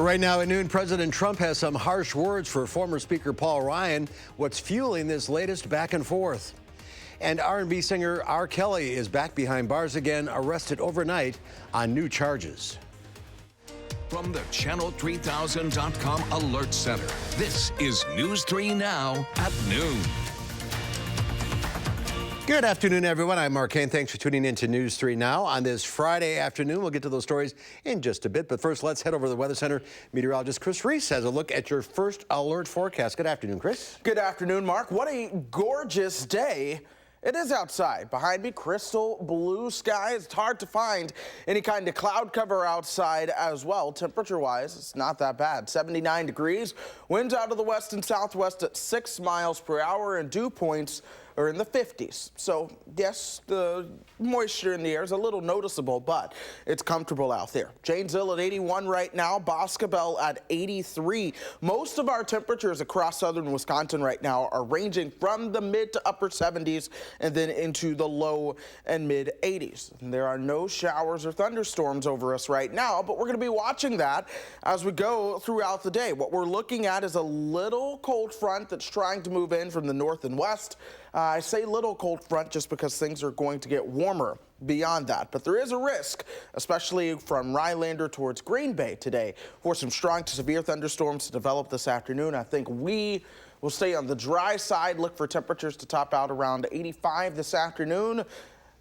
Right now at noon, President Trump has some harsh words for former Speaker Paul Ryan. What's fueling this latest back and forth? And R&B singer R. Kelly is back behind bars again, arrested overnight on new charges. From the Channel3000.com Alert Center, this is News 3 Now at noon. Good afternoon, everyone. I'm Mark Kane. Thanks for tuning in to News 3 Now on this Friday afternoon. We'll get to those stories in just a bit. But first, let's head over to the Weather Center. Meteorologist Chris Reese has a look at your first alert forecast. Good afternoon, Chris. Good afternoon, Mark. What a gorgeous day it is outside. Behind me, crystal blue skies. It's hard to find any kind of cloud cover outside as well. Temperature-wise, it's not that bad. 79 degrees. Winds out of the west and southwest at 6 miles per hour, and dew points are in the 50s. So, yes, the moisture in the air is a little noticeable, but it's comfortable out there. Janesville at 81 right now, Boscobel at 83. Most of our temperatures across southern Wisconsin right now are ranging from the mid to upper 70s and then into the low and mid 80s. And there are no showers or thunderstorms over us right now, but we're going to be watching that as we go throughout the day. What we're looking at is a little cold front that's trying to move in from the north and west. I say little cold front just because things are going to get warmer beyond that. But there is a risk, especially from Rhinelander towards Green Bay today, for some strong to severe thunderstorms to develop this afternoon. I think we will stay on the dry side, look for temperatures to top out around 85 this afternoon.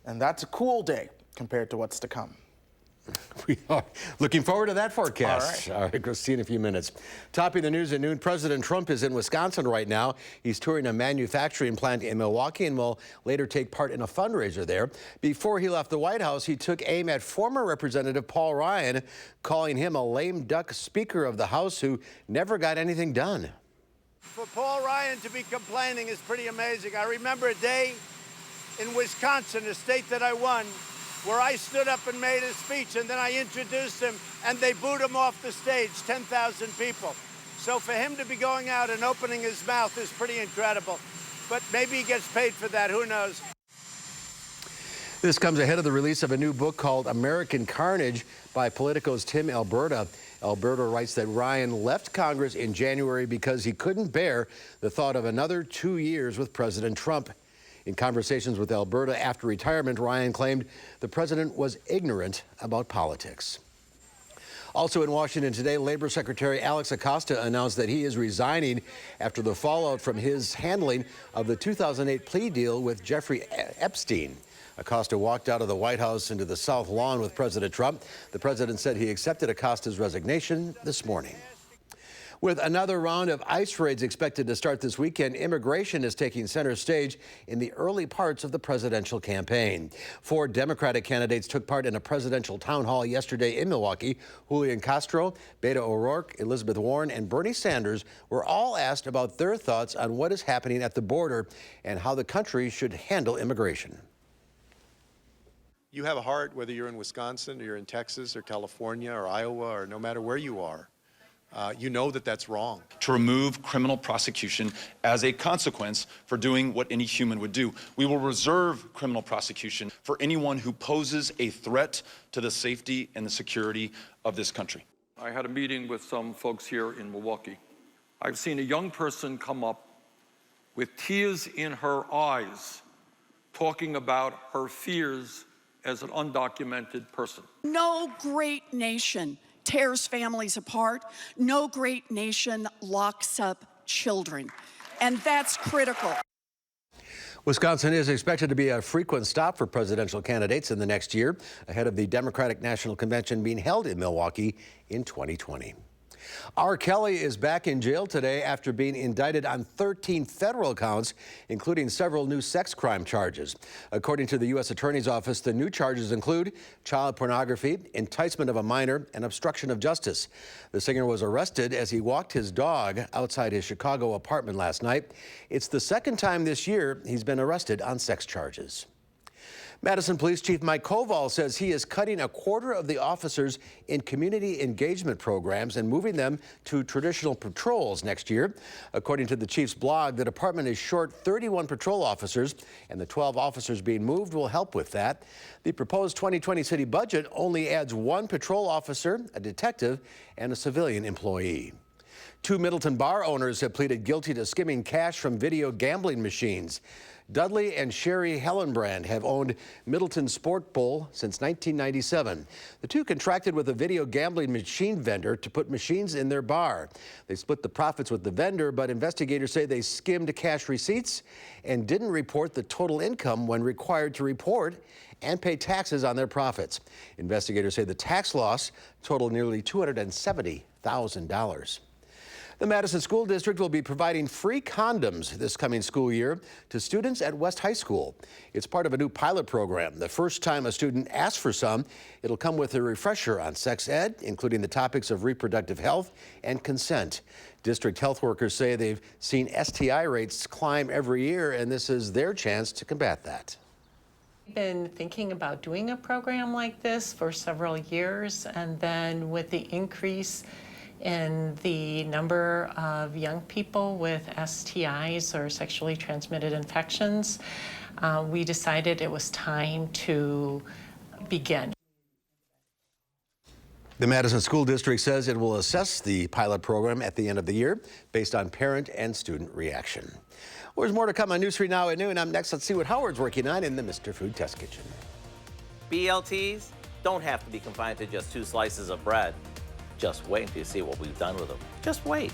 And that's a cool day compared to what's to come. We are looking forward to that forecast. All right, we'll see you in a few minutes. Topping the news at noon, President Trump is in Wisconsin right now. He's touring a manufacturing plant in Milwaukee and will later take part in a fundraiser there. Before he left the White House, he took aim at former Representative Paul Ryan, calling him a lame duck Speaker of the House who never got anything done. For Paul Ryan to be complaining is pretty amazing. I remember a day in Wisconsin, a state that I won, where I stood up and made a speech, and then I introduced him, and they booed him off the stage, 10,000 people. So for him to be going out and opening his mouth is pretty incredible. But maybe he gets paid for that, who knows? This comes ahead of the release of a new book called American Carnage by Politico's Tim Alberta. Alberta writes that Ryan left Congress in January because he couldn't bear the thought of another 2 years with President Trump. In conversations with Alberta after retirement, Ryan claimed the president was ignorant about politics. Also in Washington today, Labor Secretary Alex Acosta announced that he is resigning after the fallout from his handling of the 2008 plea deal with Jeffrey Epstein. Acosta walked out of the White House into the South Lawn with President Trump. The president said he accepted Acosta's resignation this morning. With another round of ICE raids expected to start this weekend, immigration is taking center stage in the early parts of the presidential campaign. 4 Democratic candidates took part in a presidential town hall yesterday in Milwaukee. Julian Castro, Beto O'Rourke, Elizabeth Warren, and Bernie Sanders were all asked about their thoughts on what is happening at the border and how the country should handle immigration. You have a heart, whether you're in Wisconsin or you're in Texas or California or Iowa or no matter where you are. You know that that's wrong. To remove criminal prosecution as a consequence for doing what any human would do. We will reserve criminal prosecution for anyone who poses a threat to the safety and the security of this country. I had a meeting with some folks here in Milwaukee. I've seen a young person come up with tears in her eyes talking about her fears as an undocumented person. No great nation tears families apart. No great nation locks up children. And that's critical. Wisconsin is expected to be a frequent stop for presidential candidates in the next year, ahead of the Democratic National Convention being held in Milwaukee in 2020. R. Kelly is back in jail today after being indicted on 13 federal counts, including several new sex crime charges. According to the U.S. Attorney's Office, the new charges include child pornography, enticement of a minor, and obstruction of justice. The singer was arrested as he walked his dog outside his Chicago apartment last night. It's the second time this year he's been arrested on sex charges. Madison Police Chief Mike Koval says he is cutting a quarter of the officers in community engagement programs and moving them to traditional patrols next year. According to the chief's blog, the department is short 31 patrol officers, and the 12 officers being moved will help with that. The proposed 2020 city budget only adds 1 patrol officer, a detective, and a civilian employee. 2 Middleton bar owners have pleaded guilty to skimming cash from video gambling machines. Dudley and Sherry Hellenbrand have owned Middleton Sport Bowl since 1997. The two contracted with a video gambling machine vendor to put machines in their bar. They split the profits with the vendor, but investigators say they skimmed cash receipts and didn't report the total income when required to report and pay taxes on their profits. Investigators say the tax loss totaled nearly $270,000. The Madison School District will be providing free condoms this coming school year to students at West High School. It's part of a new pilot program. The first time a student asks for some, it'll come with a refresher on sex ed, including the topics of reproductive health and consent. District health workers say they've seen STI rates climb every year, and this is their chance to combat that. We've been thinking about doing a program like this for several years, and then with the increase in the number of young people with STIs or sexually transmitted infections, we decided it was time to begin. The Madison School District says it will assess the pilot program at the end of the year based on parent and student reaction. Well, there's more to come on News 3 Now at noon. Up next, let's see what Howard's working on in the Mr. Food Test Kitchen. BLTs don't have to be confined to just 2 slices of bread. Just wait until you see what we've done with them. Just wait.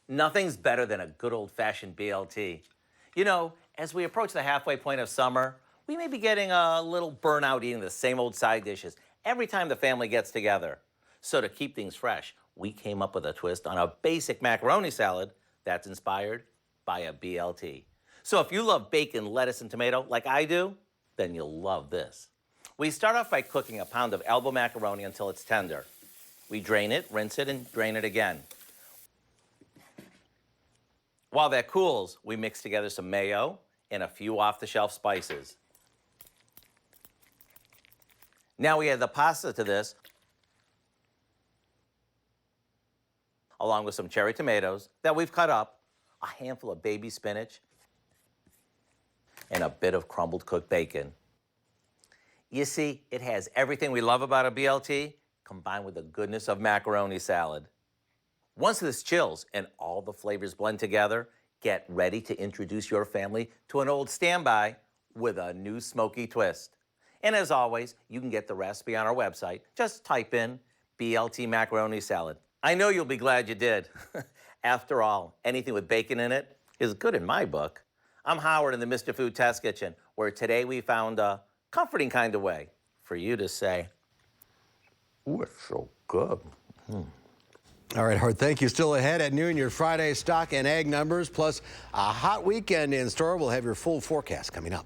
Nothing's better than a good old-fashioned BLT. You know, as we approach the halfway point of summer, we may be getting a little burnout eating the same old side dishes every time the family gets together. So to keep things fresh, we came up with a twist on a basic macaroni salad that's inspired by a BLT. So if you love bacon, lettuce, and tomato like I do, then you'll love this. We start off by cooking a pound of elbow macaroni until it's tender. We drain it, rinse it, and drain it again. While that cools, we mix together some mayo and a few off-the-shelf spices. Now we add the pasta to this, along with some cherry tomatoes that we've cut up, a handful of baby spinach, and a bit of crumbled cooked bacon. You see, it has everything we love about a BLT, combined with the goodness of macaroni salad. Once this chills and all the flavors blend together, get ready to introduce your family to an old standby with a new smoky twist. And as always, you can get the recipe on our website. Just type in BLT macaroni salad. I know you'll be glad you did. After all, anything with bacon in it is good in my book. I'm Howard in the Mr. Food Test Kitchen, where today we found a comforting kind of way for you to say, ooh, it's so good. All right, Howard, thank you. Still ahead at noon, your Friday stock and ag numbers, plus a hot weekend in store. We'll have your full forecast coming up.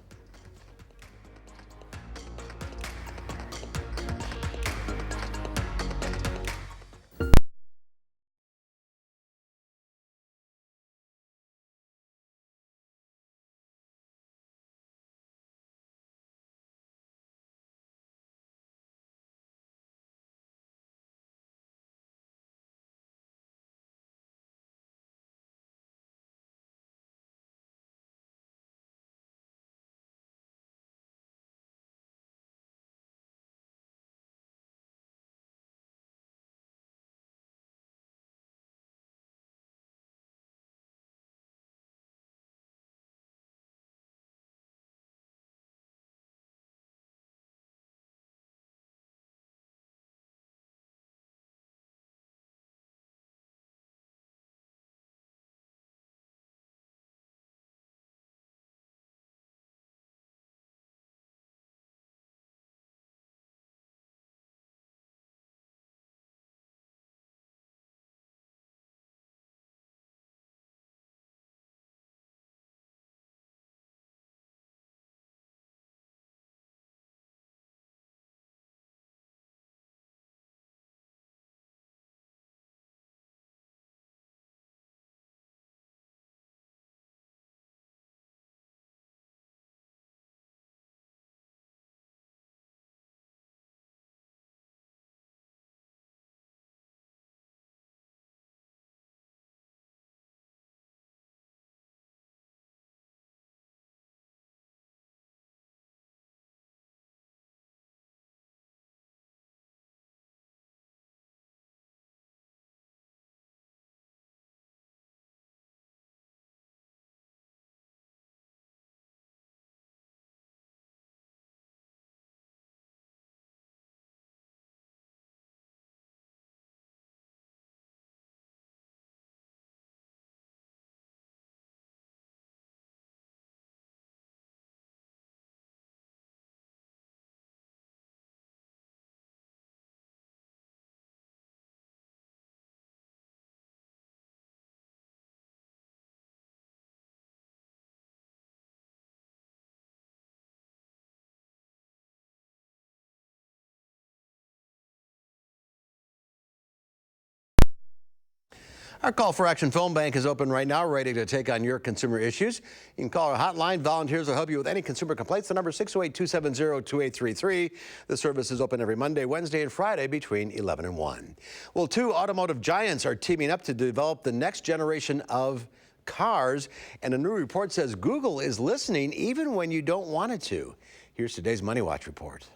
Our Call for Action phone bank is open right now, ready to take on your consumer issues. You can call our hotline. Volunteers will help you with any consumer complaints. The number is 608-270-2833. The service is open every Monday, Wednesday, and Friday between 11 and 1. Well, two automotive giants are teaming up to develop the next generation of cars, and a new report says Google is listening even when you don't want it to. Here's today's Money Watch report.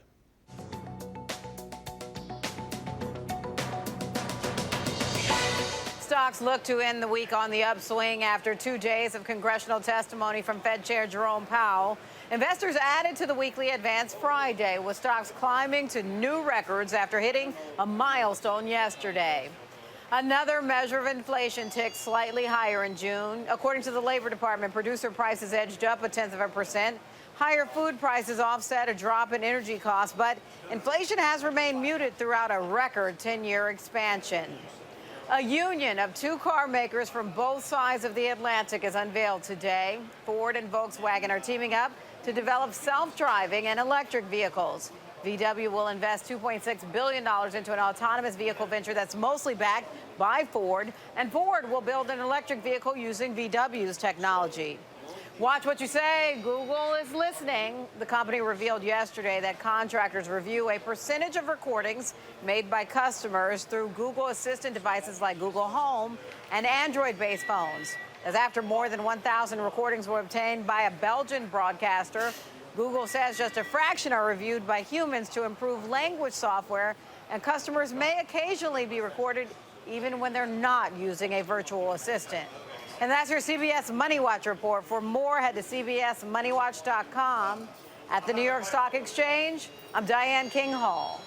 Stocks look to end the week on the upswing after 2 days of congressional testimony from Fed Chair Jerome Powell. Investors added to the weekly advance Friday, with stocks climbing to new records after hitting a milestone yesterday. Another measure of inflation ticked slightly higher in June. According to the Labor Department, producer prices edged up 0.1%. Higher food prices offset a drop in energy costs, but inflation has remained muted throughout a record 10-year expansion. A union of two car makers from both sides of the Atlantic is unveiled today. Ford and Volkswagen are teaming up to develop self-driving and electric vehicles. VW will invest $2.6 billion into an autonomous vehicle venture that's mostly backed by Ford, and Ford will build an electric vehicle using VW's technology. Watch what you say. Google is listening. The company revealed yesterday that contractors review a percentage of recordings made by customers through Google Assistant devices like Google Home and Android-based phones. As after more than 1,000 recordings were obtained by a Belgian broadcaster, Google says just a fraction are reviewed by humans to improve language software, and customers may occasionally be recorded even when they're not using a virtual assistant. And that's your CBS Money Watch report. For more, head to cbsmoneywatch.com. At the New York Stock Exchange, I'm Diane King Hall.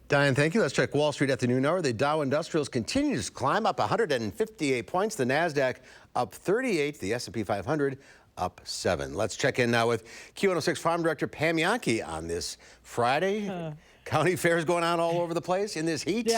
Diane, thank you. Let's check Wall Street at the noon hour. The Dow Industrials continues to climb up 158 points. The NASDAQ up 38. The S&P 500 up 7. Let's check in now with Q106 Farm Director Pam Yankee on this Friday. County fairs going on all over the place in this heat.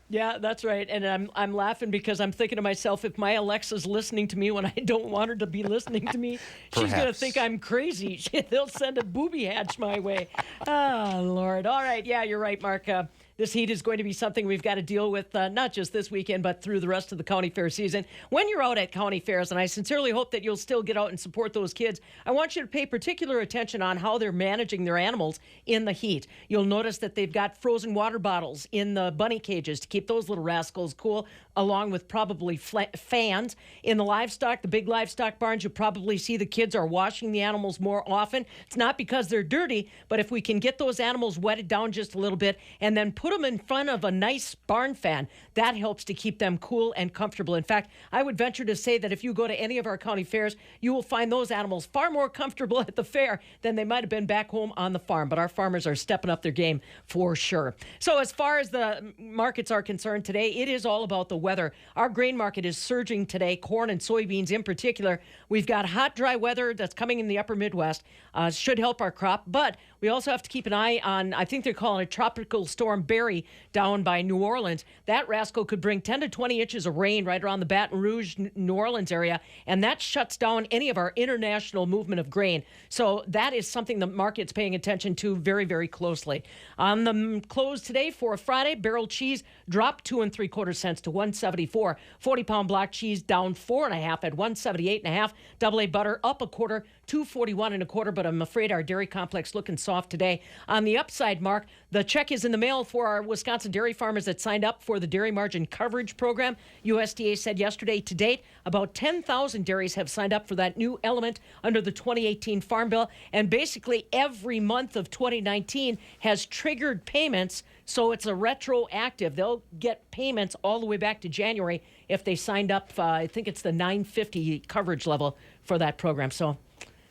Yeah, that's right. And I'm laughing because I'm thinking to myself, if my Alexa's listening to me when I don't want her to be listening to me, she's going to think I'm crazy. They'll send a booby hatch my way. Oh, Lord. All right. Yeah, you're right, Mark. This heat is going to be something we've got to deal with, not just this weekend, but through the rest of the county fair season. When you're out at county fairs, and I sincerely hope that you'll still get out and support those kids, I want you to pay particular attention on how they're managing their animals in the heat. You'll notice that they've got frozen water bottles in the bunny cages to keep those little rascals cool, along with probably fans. In the livestock, the big livestock barns, you'll probably see the kids are washing the animals more often. It's not because they're dirty, but if we can get those animals wetted down just a little bit and then put them in front of a nice barn fan, that helps to keep them cool and comfortable. In fact, I would venture to say that if you go to any of our county fairs, you will find those animals far more comfortable at the fair than they might have been back home on the farm. But our farmers are stepping up their game for sure. So as far as the markets are concerned today, it is all about the weather. Our grain market is surging today, corn and soybeans in particular. We've got hot, dry weather that's coming in the upper Midwest. Should help our crop, but we also have to keep an eye on, I think they're calling it Tropical Storm Barry down by New Orleans. That rascal could bring 10 to 20 inches of rain right around the Baton Rouge, New Orleans area, and that shuts down any of our international movement of grain. So that is something the market's paying attention to very, very closely. On the close today for Friday, barrel cheese dropped 2 3/4 cents to 174. 40-pound block cheese down 4 1/2 at 178.5. Double A butter up a quarter, 241 1/4. But I'm afraid our dairy complex looking soft today. On the upside, Mark, the check is in the mail for our Wisconsin dairy farmers that signed up for the Dairy Margin Coverage Program. USDA said yesterday to date, about 10,000 dairies have signed up for that new element under the 2018 Farm Bill. And basically every month of 2019 has triggered payments, so it's a retroactive. They'll get payments all the way back to January if they signed up. I think it's the 950 coverage level for that program. So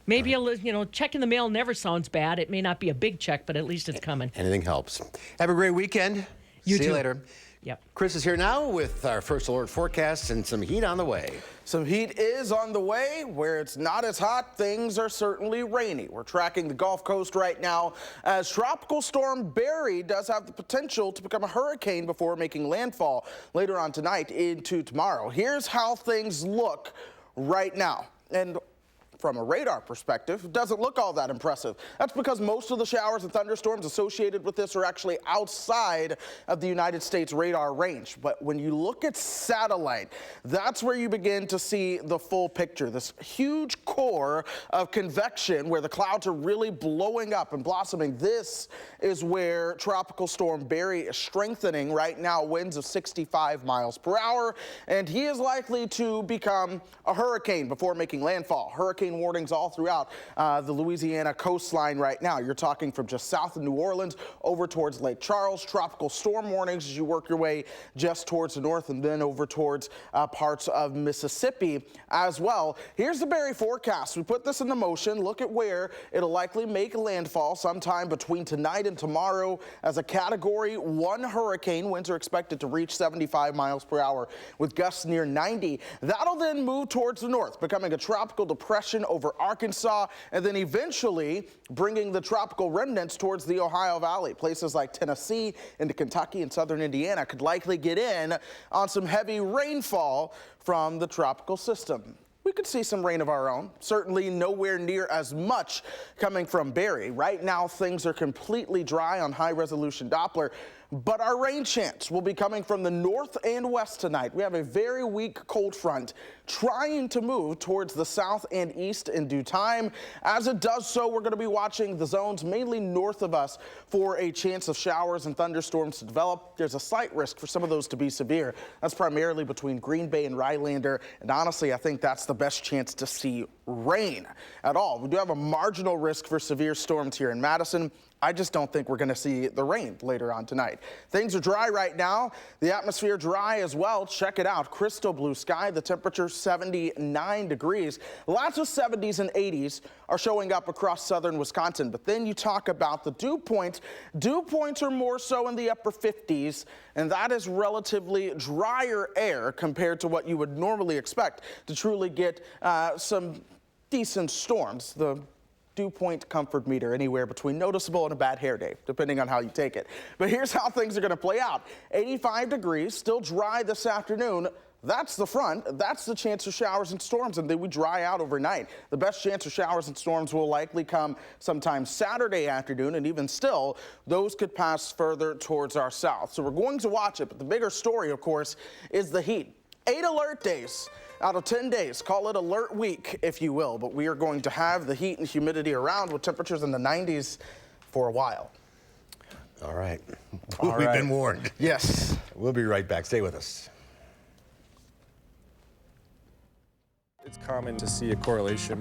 maybe a check in the mail never sounds bad. It may not be a big check, but at least it's coming. Anything helps. Have a great weekend. See you later. Yep. Chris is here now with our first alert forecast and some heat on the way. Some heat is on the way. Where it's not as hot, things are certainly rainy. We're tracking the Gulf Coast right now as Tropical Storm Barry does have the potential to become a hurricane before making landfall later on tonight into tomorrow. Here's how things look right now. And from a radar perspective, it doesn't look all that impressive. That's because most of the showers and thunderstorms associated with this are actually outside of the United States radar range. But when you look at satellite, that's where you begin to see the full picture. This huge core of convection where the clouds are really blowing up and blossoming. This is where Tropical Storm Barry is strengthening right now, winds of 65 miles per hour, and he is likely to become a hurricane before making landfall. Hurricane warnings all throughout the Louisiana coastline right now. You're talking from just south of New Orleans over towards Lake Charles. Tropical storm warnings as you work your way just towards the north and then over towards parts of Mississippi as well. Here's the Barry forecast. We put this into motion. Look at where it'll likely make landfall sometime between tonight and tomorrow as a Category 1 hurricane. Winds are expected to reach 75 miles per hour with gusts near 90. That'll then move towards the north, becoming a tropical depression portion over Arkansas, and then eventually bringing the tropical remnants towards the Ohio Valley. Places like Tennessee into Kentucky and southern Indiana could likely get in on some heavy rainfall from the tropical system. We could see some rain of our own, certainly nowhere near as much coming from Barry. Right now, things are completely dry on high-resolution Doppler, but our rain chance will be coming from the north and west tonight. We have a very weak cold front trying to move towards the south and east in due time. As it does so, we're going to be watching the zones mainly north of us for a chance of showers and thunderstorms to develop. There's a slight risk for some of those to be severe. That's primarily between Green Bay and Rylander, and honestly, I think that's the best chance to see rain at all. We do have a marginal risk for severe storms here in Madison. I just don't think we're going to see the rain later on tonight. Things are dry right now. The atmosphere dry as well. Check it out. Crystal blue sky. The temperature 79 degrees. Lots of 70s and 80s are showing up across southern Wisconsin. But then you talk about the dew points. Dew points are more so in the upper 50s, and that is relatively drier air compared to what you would normally expect to truly get some decent storms. The dew point comfort meter anywhere between noticeable and a bad hair day, depending on how you take it. But here's how things are going to play out. 85 degrees, still dry this afternoon. That's the front. That's the chance of showers and storms, and then we dry out overnight. The best chance of showers and storms will likely come sometime Saturday afternoon, and even still, those could pass further towards our south. So we're going to watch it, but the bigger story, of course, is the heat. 8 alert days out of 10 days. Call it alert week, if you will, but we are going to have the heat and humidity around with temperatures in the 90s for a while. All right. All We've right. been warned. Yes. We'll be right back. Stay with us. It's common to see a correlation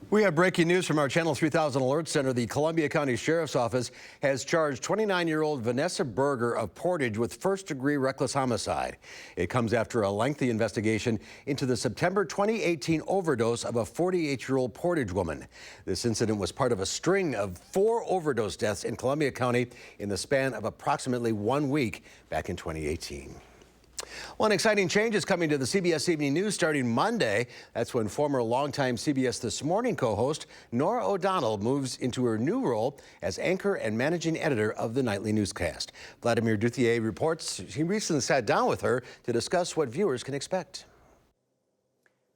We have breaking news from our Channel 3000 Alert Center. The Columbia County Sheriff's Office has charged 29-year-old Vanessa Berger of Portage with first-degree reckless homicide. It comes after a lengthy investigation into the September 2018 overdose of a 48-year-old Portage woman. This incident was part of a string of 4 overdose deaths in Columbia County in the span of approximately 1 week back in 2018. One exciting change is coming to the CBS Evening News starting Monday. That's when former longtime CBS This Morning co-host Norah O'Donnell moves into her new role as anchor and managing editor of the nightly newscast. Vladimir Duthier reports he recently sat down with her to discuss what viewers can expect.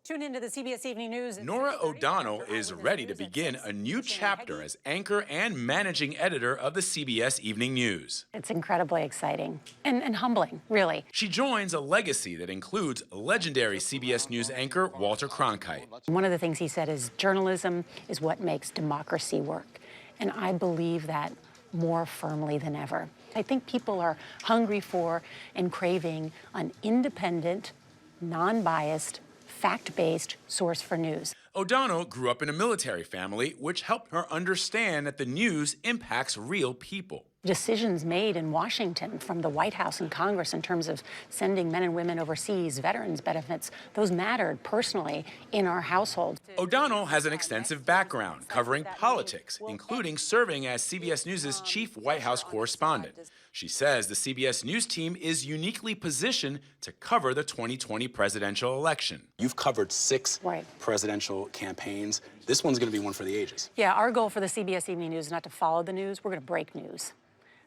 Tune into the CBS Evening News. Norah O'Donnell is ready to begin a new chapter as anchor and managing editor of the CBS Evening News. It's incredibly exciting and humbling, really. She joins a legacy that includes legendary CBS News anchor Walter Cronkite. One of the things he said is journalism is what makes democracy work. And I believe that more firmly than ever. I think people are hungry for and craving an independent, non-biased, fact-based source for news. O'Donnell grew up in a military family, which helped her understand that the news impacts real people. Decisions made in Washington from the White House and Congress in terms of sending men and women overseas, veterans benefits, those mattered personally in our household. O'Donnell has an extensive background covering politics, including serving as CBS News' chief White House correspondent. She says the CBS News team is uniquely positioned to cover the 2020 presidential election. You've covered 6 presidential campaigns. This one's going to be one for the ages. Yeah, our goal for the CBS Evening News is not to follow the news. We're going to break news.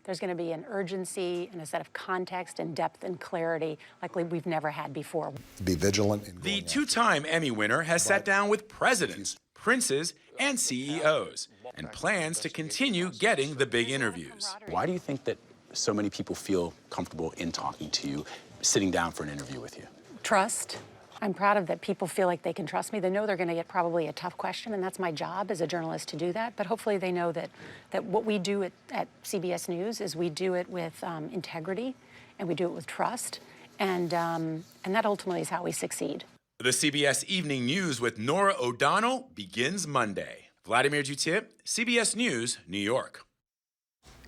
There's going to be an urgency and a set of context and depth and clarity like we've never had before. Be vigilant. The 2-time Emmy winner has sat down with presidents, princes, and CEOs, and plans to continue getting the big interviews. Why do you think that so many people feel comfortable in talking to you, sitting down for an interview with you? Trust. I'm proud of that people feel like they can trust me. They know they're going to get probably a tough question, and that's my job as a journalist to do that. But hopefully they know that what we do at CBS News is we do it with integrity, and we do it with trust, and that ultimately is how we succeed. The CBS Evening News with Norah O'Donnell begins Monday. Vladimir Duthier, CBS News, New York.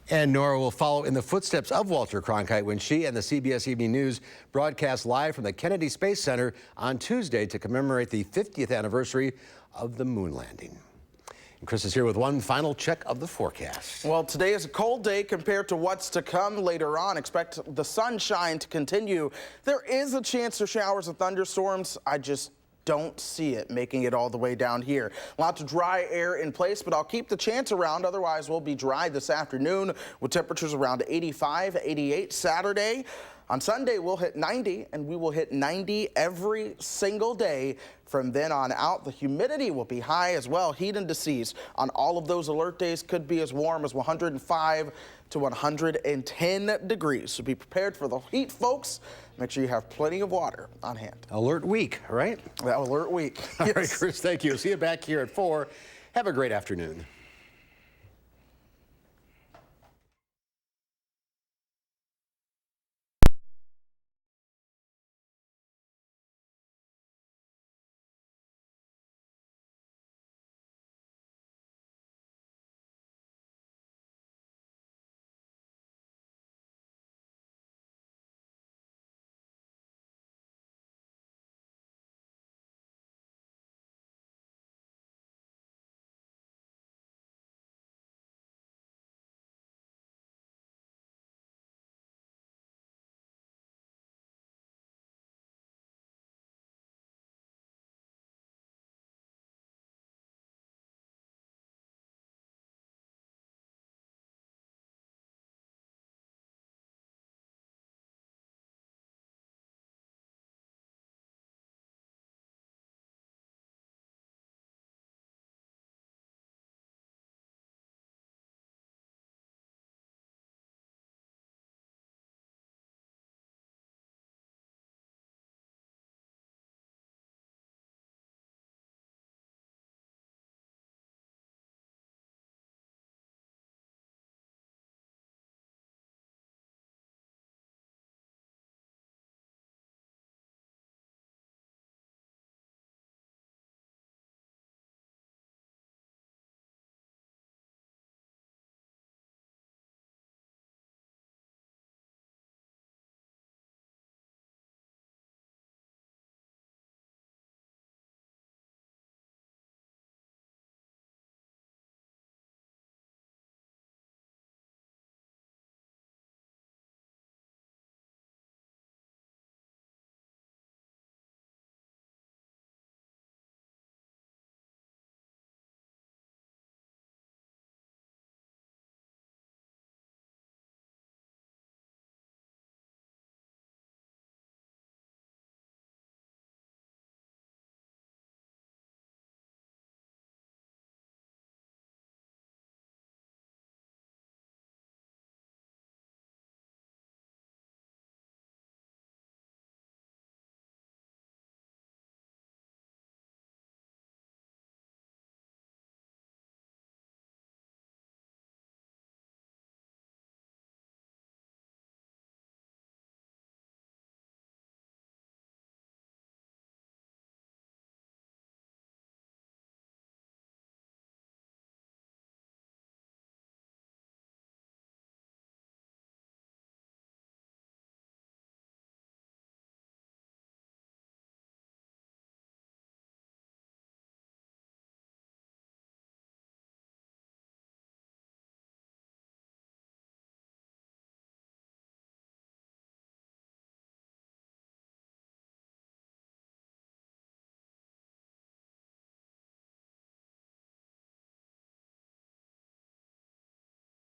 And Norah will follow in the footsteps of Walter Cronkite when she and the CBS Evening News broadcast live from the Kennedy Space Center on Tuesday to commemorate the 50th anniversary of the moon landing. And Chris is here with one final check of the forecast. Well, today is a cold day compared to what's to come later on. Expect the sunshine to continue. There is a chance for showers and thunderstorms. I just don't see it making it all the way down here. Lots of dry air in place, but I'll keep the chance around. Otherwise, we'll be dry this afternoon with temperatures around 85, 88 Saturday. On Sunday, we'll hit 90, and we will hit 90 every single day from then on out. The humidity will be high as well. Heat indices on all of those alert days could be as warm as 105 to 110 degrees. So be prepared for the heat, folks. Make sure you have plenty of water on hand. Alert week, right? That alert week. All right, Chris, thank you. See you back here at 4. Have a great afternoon.